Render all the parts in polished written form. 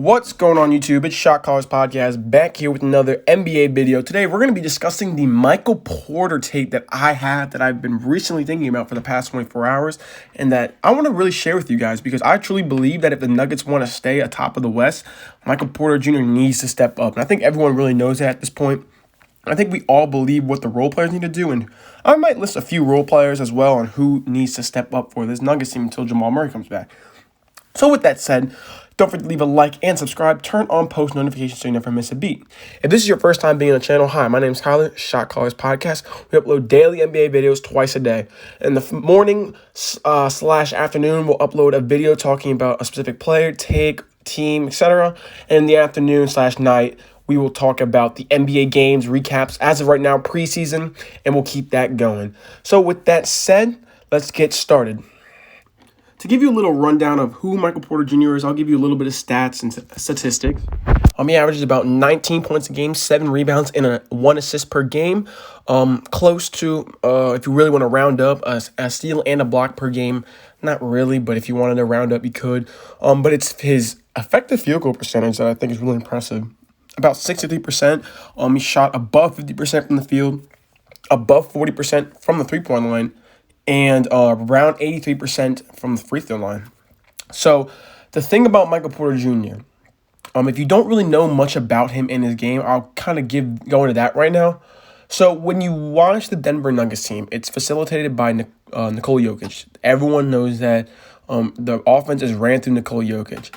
What's going on YouTube? It's Shot Callers Podcast back here with another NBA video. Today we're going to be discussing the Michael Porter tape that I have that I've been recently thinking about for the past 24 hours and that I want to really share with you guys because I truly believe that if the Nuggets want to stay atop of the West, Michael Porter Jr. needs to step up. And I think everyone really knows that at this point. I think we all believe what the role players need to do, and I might list a few role players as well on who needs to step up for this Nuggets team until Jamal Murray comes back. So with that said, don't forget to leave a like and subscribe. Turn on post notifications so you never miss a beat. If this is your first time being on the channel, hi, my name is Kyler, Shot Callers Podcast. We upload daily NBA videos twice a day. In the morning / afternoon, we'll upload a video talking about a specific player, take, team, etc. And in the afternoon / night, we will talk about the NBA games, recaps, as of right now, preseason, and we'll keep that going. So with that said, let's get started. To give you a little rundown of who Michael Porter Jr. is, I'll give you a little bit of stats and statistics. He averages about 19 points a game, 7 rebounds, and 1 assist per game. Close to, if you really want to round up, a steal and a block per game. Not really, but if you wanted to round up, you could. But it's his effective field goal percentage that I think is really impressive. About 63%. He shot above 50% from the field, above 40% from the three-point line, and around 83% from the free throw line. So the thing about Michael Porter Jr., if you don't really know much about him in his game, I'll kind of go into that right now. So when you watch the Denver Nuggets team, it's facilitated by Nikola Jokic. Everyone knows that the offense is ran through Nikola Jokic.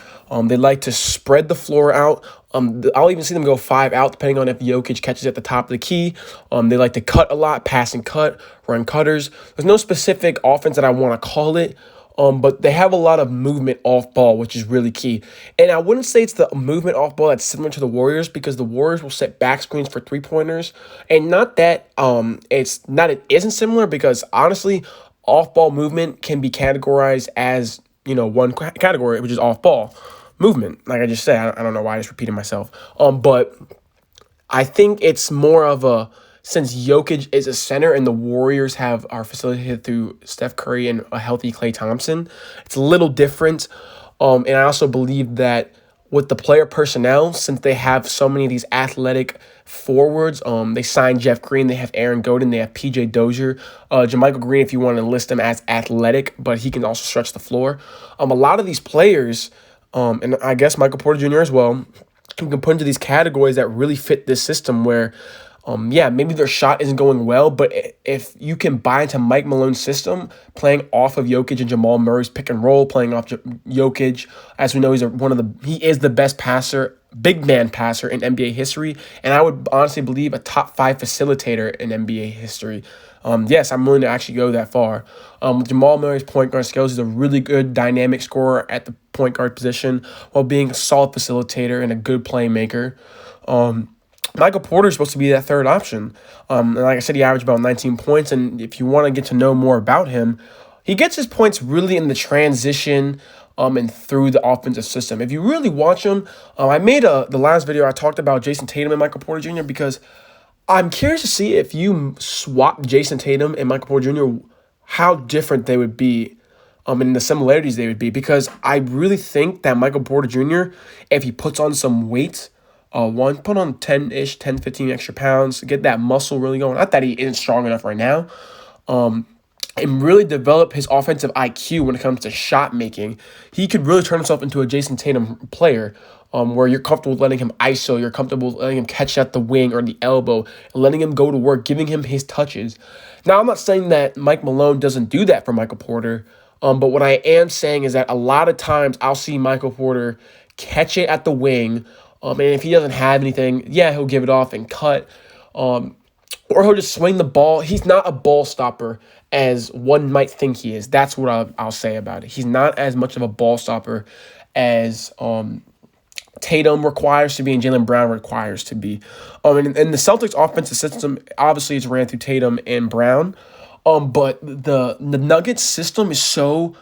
They like to spread the floor out. I'll even see them go 5 out, depending on if Jokic catches at the top of the key. They like to cut a lot, pass and cut, run cutters. There's no specific offense that I want to call it, but they have a lot of movement off ball, which is really key. And I wouldn't say it's the movement off ball that's similar to the Warriors, because the Warriors will set back screens for three-pointers. And not that it isn't similar, because honestly, off-ball movement can be categorized as, one category, which is off-ball movement. Like I just said, I don't know why I just repeated myself. But I think it's more of since Jokic is a center and the Warriors are facilitated through Steph Curry and a healthy Klay Thompson, it's a little different. And I also believe that with the player personnel, since they have so many of these athletic forwards, they signed Jeff Green, they have Aaron Gordon, they have PJ Dozier, JaMychal Green, if you want to list them as athletic, but he can also stretch the floor. A lot of these players, and I guess Michael Porter Jr. as well, can put into these categories that really fit this system where, maybe their shot isn't going well, but if you can buy into Mike Malone's system, playing off of Jokic and Jamal Murray's pick and roll, playing off Jokic, as we know, he is the best passer, big man passer in NBA history, and I would honestly believe a top 5 facilitator in NBA history. Yes, I'm willing to actually go that far. With Jamal Murray's point guard skills, he's a really good dynamic scorer at the point guard position while being a solid facilitator and a good playmaker. Michael Porter is supposed to be that third option. And like I said, he averaged about 19 points. And if you want to get to know more about him, he gets his points really in the transition and through the offensive system. If you really watch him, I made the last video, I talked about Jason Tatum and Michael Porter Jr. because I'm curious to see if you swap Jason Tatum and Michael Porter Jr., how different they would be. And the similarities they would be. Because I really think that Michael Porter Jr., if he puts on some weight, put on 10-ish, 10, 15 extra pounds, get that muscle really going. Not that he isn't strong enough right now. And really develop his offensive IQ when it comes to shot making. He could really turn himself into a Jason Tatum player, where you're comfortable letting him ISO, you're comfortable letting him catch at the wing or the elbow, and letting him go to work, giving him his touches. Now, I'm not saying that Mike Malone doesn't do that for Michael Porter, but what I am saying is that a lot of times I'll see Michael Porter catch it at the wing, and if he doesn't have anything, he'll give it off and cut. Or he'll just swing the ball. He's not a ball stopper as one might think he is. That's what I'll say about it. He's not as much of a ball stopper as Tatum requires to be and Jaylen Brown requires to be. And the Celtics offensive system, obviously, is ran through Tatum and Brown. But the Nuggets system is so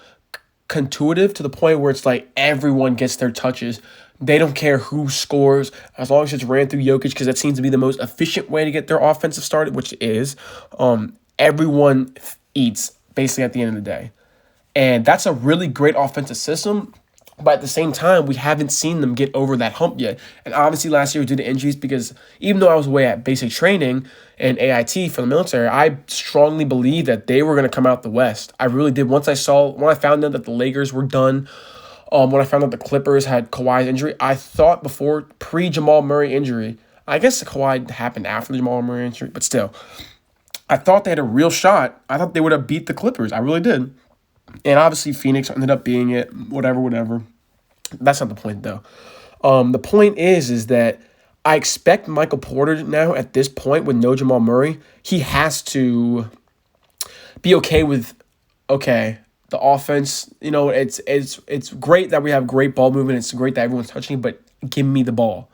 intuitive to the point where it's like everyone gets their touches. They don't care who scores as long as it's ran through Jokic, because that seems to be the most efficient way to get their offensive started, which is everyone eats basically at the end of the day. And that's a really great offensive system. But at the same time, we haven't seen them get over that hump yet. And obviously last year due to injuries, because even though I was away at basic training and AIT for the military, I strongly believed that they were going to come out the West. I really did. When I found out that the Lakers were done, when I found out the Clippers had Kawhi's injury, I thought before pre-Jamal Murray injury, I guess Kawhi happened after the Jamal Murray injury, but still, I thought they had a real shot. I thought they would have beat the Clippers. I really did. And obviously Phoenix ended up being it, whatever. That's not the point, though. The point is that I expect Michael Porter now at this point with no Jamal Murray, he has to be okay with, the offense, it's great that we have great ball movement. It's great that everyone's touching, but give me the ball.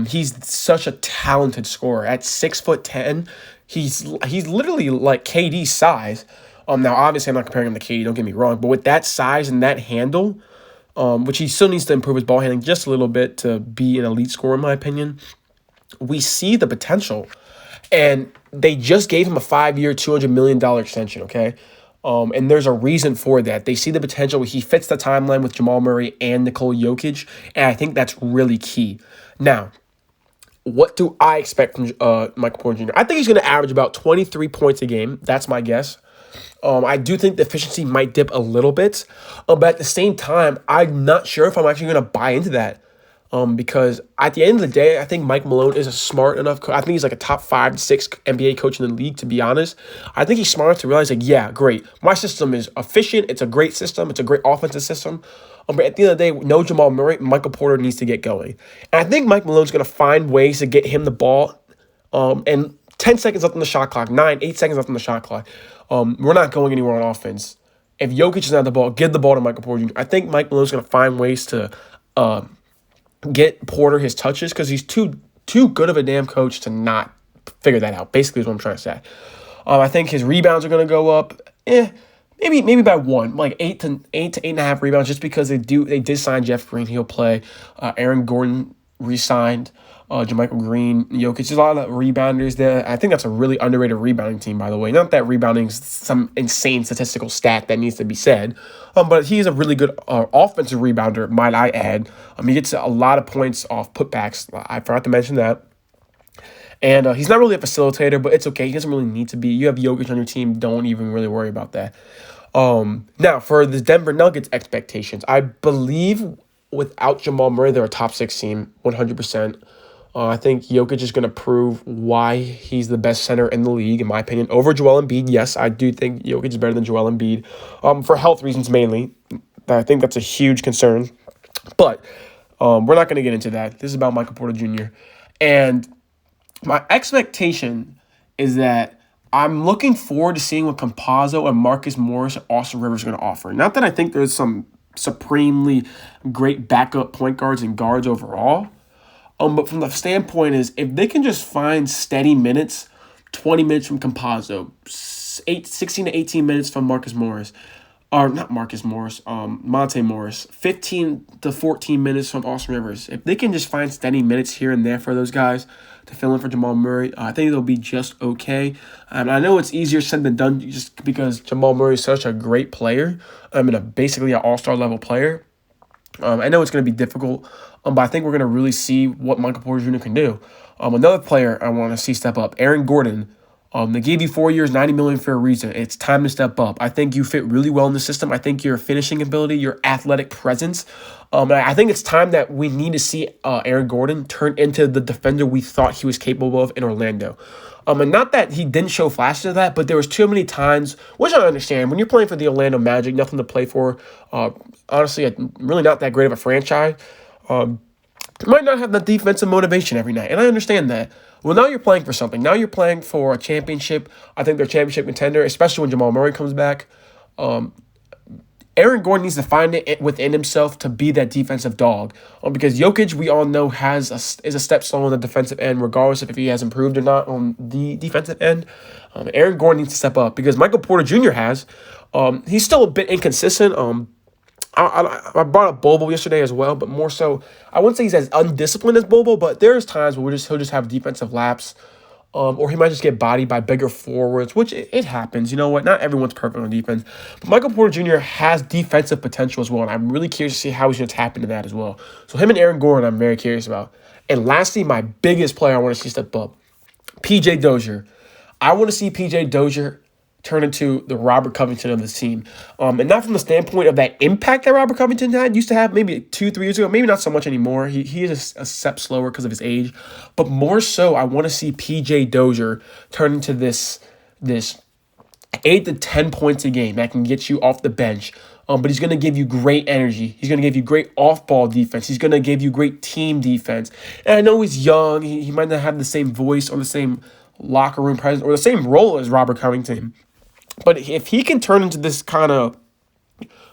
He's such a talented scorer. At 6'10", he's literally like KD's size. Now obviously I'm not comparing him to KD, don't get me wrong, but with that size and that handle, which he still needs to improve his ball handling just a little bit to be an elite scorer in my opinion, we see the potential. And they just gave him a 5-year, $200 million extension, okay? And there's a reason for that. They see the potential. He fits the timeline with Jamal Murray and Nikola Jokic, and I think that's really key. Now, what do I expect from Michael Porter Jr.? I think he's going to average about 23 points a game. That's my guess. I do think the efficiency might dip a little bit, but at the same time, I'm not sure if I'm actually going to buy into that. Because at the end of the day, I think Mike Malone is a smart enough I think he's like a top 5 to 6 NBA coach in the league, to be honest. I think he's smart enough to realize, like, yeah, great. My system is efficient. It's a great system. It's a great offensive system. But at the end of the day, no Jamal Murray, Michael Porter needs to get going. And I think Mike Malone's going to find ways to get him the ball. And 10 seconds left on the shot clock, 8 seconds left on the shot clock. We're not going anywhere on offense. If Jokic is not the ball, give the ball to Michael Porter Jr. I think Mike Malone's going to find ways to get Porter his touches because he's too good of a damn coach to not figure that out. Basically, is what I'm trying to say. I think his rebounds are going to go up. Maybe by 1, like 8 to 8.5 rebounds, just because they did sign Jeff Green. He'll play. Aaron Gordon re-signed. JaMychal Green, Jokic. There's a lot of rebounders there. I think that's a really underrated rebounding team, by the way. Not that rebounding is some insane statistical stat that needs to be said, but he's a really good offensive rebounder, might I add. He gets a lot of points off putbacks. I forgot to mention that. And he's not really a facilitator, but it's okay. He doesn't really need to be. You have Jokic on your team. Don't even really worry about that. Now, for the Denver Nuggets expectations, I believe without Jamal Murray, they're a top 6 team, 100%. I think Jokic is going to prove why he's the best center in the league, in my opinion, over Joel Embiid. Yes, I do think Jokic is better than Joel Embiid, for health reasons mainly. I think that's a huge concern. But we're not going to get into that. This is about Michael Porter Jr. And my expectation is that I'm looking forward to seeing what Campazzo and Marcus Morris and Austin Rivers are going to offer. Not that I think there's some supremely great backup point guards and guards overall, but from the standpoint is if they can just find steady minutes, 20 minutes from Campazzo, 16 to 18 minutes from Marcus Morris, or not Marcus Morris, Monte Morris, 15 to 14 minutes from Austin Rivers. If they can just find steady minutes here and there for those guys to fill in for Jamal Murray, I think they'll be just okay. And I know it's easier said than done just because Jamal Murray is such a great player. Basically an all-star level player. I know it's going to be difficult, but I think we're going to really see what Michael Porter Jr. can do. Another player I want to see step up, Aaron Gordon. They gave you 4 years, $90 million for a reason. It's time to step up. I think you fit really well in the system. I think your finishing ability, your athletic presence. I think it's time that we need to see Aaron Gordon turn into the defender we thought he was capable of in Orlando. And not that he didn't show flashes of that, but there was too many times, which I understand, when you're playing for the Orlando Magic, nothing to play for, honestly, really not that great of a franchise, you might not have that defensive motivation every night, and I understand that. Well, now you're playing for something. Now you're playing for a championship. I think they're a championship contender, especially when Jamal Murray comes back. Aaron Gordon needs to find it within himself to be that defensive dog. Because Jokic, we all know, is a step slow on the defensive end, regardless of if he has improved or not on the defensive end. Aaron Gordon needs to step up because Michael Porter Jr. has. He's still a bit inconsistent. I brought up Bobo yesterday as well, but more so, I wouldn't say he's as undisciplined as Bobo, but there's times where he'll just have defensive lapse. or he might just get bodied by bigger forwards, which it happens. You know what? Not everyone's perfect on defense. But Michael Porter Jr. has defensive potential as well, and I'm really curious to see how he's going to tap into that as well. So him and Aaron Gordon, I'm very curious about. And lastly, my biggest player I want to see step up, PJ Dozier. I want to see PJ Dozier turn into the Robert Covington of this team. And not from the standpoint of that impact that Robert Covington used to have maybe 2-3 years ago, maybe not so much anymore. He is a step slower because of his age. But more so, I want to see PJ Dozier turn into this 8 to 10 points a game that can get you off the bench. But he's going to give you great energy. He's going to give you great off-ball defense. He's going to give you great team defense. And I know he's young. He might not have the same voice or the same locker room presence or the same role as Robert Covington. But if he can turn into this kind of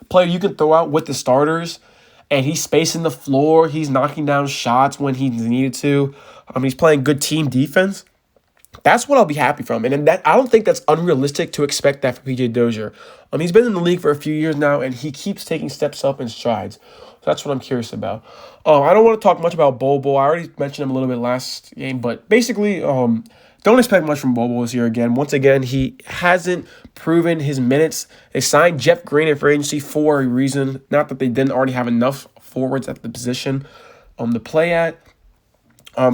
player you can throw out with the starters, and he's spacing the floor, he's knocking down shots when he's needed to, he's playing good team defense, that's what I'll be happy from. And that I don't think that's unrealistic to expect that for PJ Dozier. He's been in the league for a few years now, and he keeps taking steps up in strides. So that's what I'm curious about. I don't want to talk much about Bobo. I already mentioned him a little bit last game, but basically, don't expect much from Bobo this year again. Once again, he hasn't proven his minutes. They signed Jeff Green in free agency for a reason. Not that they didn't already have enough forwards at the position to play at.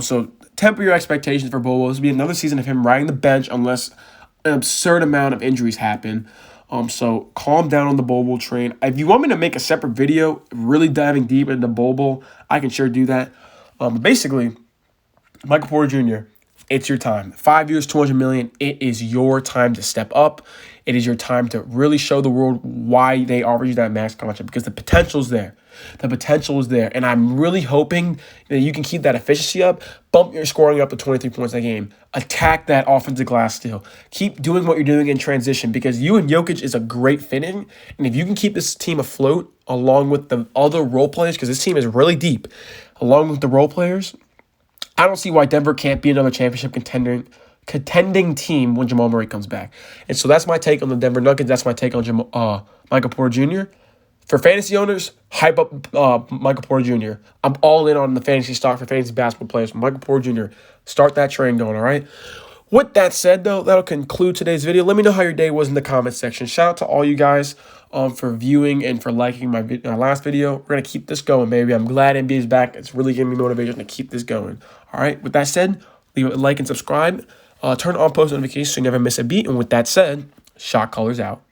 So temper your expectations for Bobo. This will be another season of him riding the bench unless an absurd amount of injuries happen. So calm down on the Bobo train. If you want me to make a separate video really diving deep into Bobo, I can sure do that. Basically, Michael Porter Jr., it's your time. 5 years, $200 million. It is your time to step up. It is your time to really show the world why they offered you that max contract, because the potential is there. The potential is there. And I'm really hoping that you can keep that efficiency up, bump your scoring up to 23 points a game, attack that offensive glass steal. Keep doing what you're doing in transition, because you and Jokic is a great fitting. And if you can keep this team afloat along with the other role players, because this team is really deep, along with the role players, I don't see why Denver can't be another championship contending team when Jamal Murray comes back. And so that's my take on the Denver Nuggets. That's my take on Michael Porter Jr. For fantasy owners, hype up Michael Porter Jr. I'm all in on the fantasy stock for fantasy basketball players. Michael Porter Jr., start that train going, all right? With that said, though, that'll conclude today's video. Let me know how your day was in the comments section. Shout out to all you guys for viewing and for liking my last video. We're going to keep this going, baby. I'm glad NBA is back. It's really giving me motivation to keep this going. All right, with that said, leave a like and subscribe. Turn on post notifications so you never miss a beat. And with that said, shot callers out.